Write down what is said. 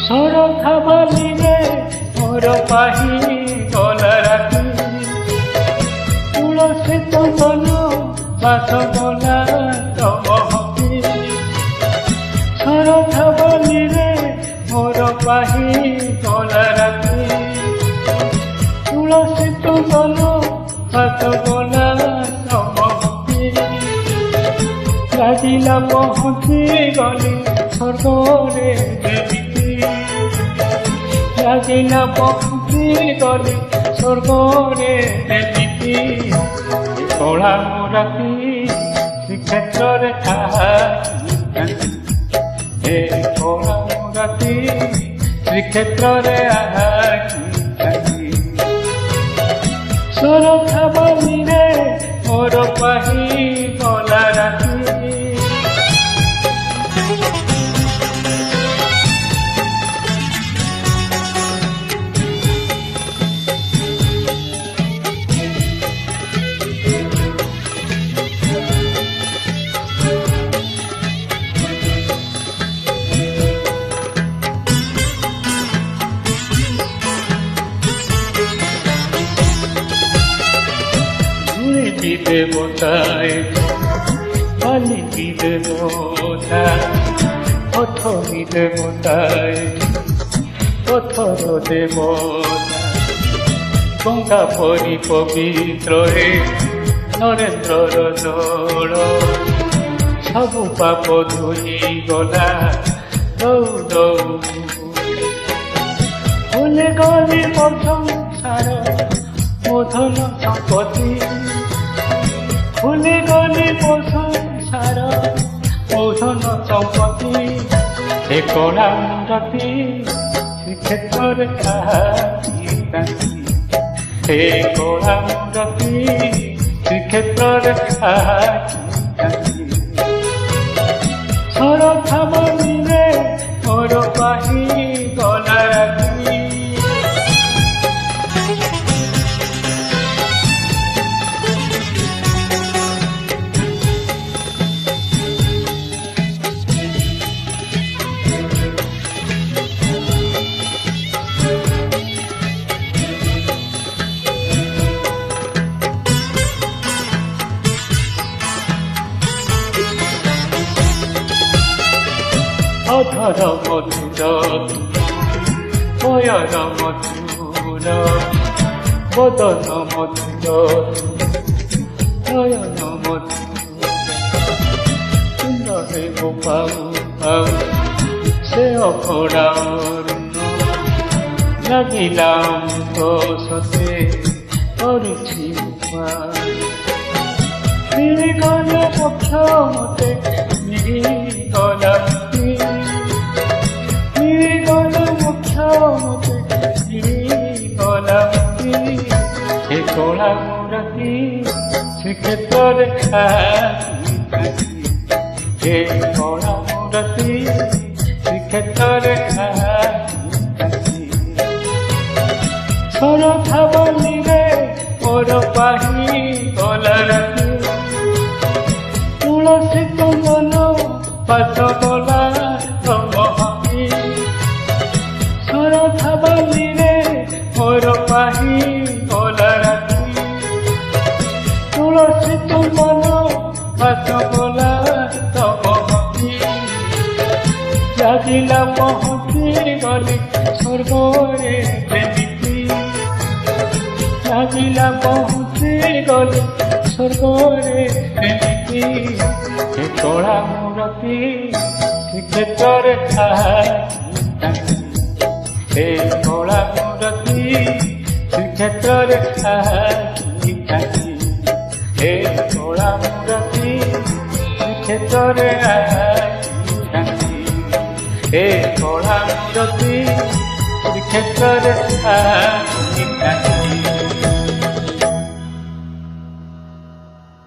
ଶରଧା ବାଲିରେ ମୋର ପାହି ଗଲା ରାତି ତୁଳସୀ ଚନ୍ଦନ ବାସ ଗଲା ତମ ହକି ଶରଧା ବାଲିରେ ମୋର ପାହି ଗଲା ରାତି ତୁଳସୀ ଚନ୍ଦନ ବାସ ଗଲା ତମ ହକି ଲାଗିଲା ପହଞ୍ଚି ଗଲି ସ୍ୱର୍ଗରେ ଲାଗିଲା ପହଞ୍ଚି ଗଲି ସ୍ୱର୍ଗରେ ଦେବିତି କଳା ରାତି ଶ୍ରୀକ୍ଷେତ୍ରରେ ଏ କଳା ରାତି ଶ୍ରୀକ୍ଷେତ୍ରରେ ଶରଧା ବାଲିରେ ମୋର ପାହି ଗଲା ରାତି দেবতায় বালিকি দেবতা পথরি দেবতায় পথর দেবতা গঙ্গা পরি পবিত্র হে নরেন্দ্রর দোল সবু পাপ ধুই গলা দৌ দৌ ভুলে গলি প্রথম সার মোধন সম্পত্তি ভুলে গলি সংসার মৌধন সম্পত্তি এ কলা রাতি শ্রীক্ষেত্রে এ কলা রাতি শ্রীক্ষেত্রে শরধা বালিরে মোর পাহি গলা রাতি অধর মধুর বয়র মধুর বদন মধুর নয়ন মধুর সুন্দরে পাও পাও সে অপরা লাগিলাম তো সতে করছি মিলি গলে পক্ষ মতে মিলি গলা কলা রাতি শ্রীক্ষেত্রে হে কলা রাতি শ্রীক্ষেত্রে শরধা বালিরে মোর পাহি গলা রাতি তুলসী চন্দন বাস গলা তম হকি শরধা বালিরে মোর পাহি গলা রাতি তুলসী চন্দন বাস গলা তম হকি লাগিলা পহଞ୍ଚି গলি স্বর্গরে দেবিতি লাগিলা পহଞ୍ଚି গলি স্বর্গরে দেবিতি ଏ କଳା ମୂରତି ଶ୍ରୀକ୍ଷେତ୍ରରେ ଏ କଳା ମୂରତି ଶ୍ରୀକ୍ଷେତ୍ରରେ ଏ କଳା ମୂରତି ଶ୍ରୀକ୍ଷେତ୍ରରେ ଏ କଳା ମୂରତି ଶ୍ରୀକ୍ଷେତ୍ରରେ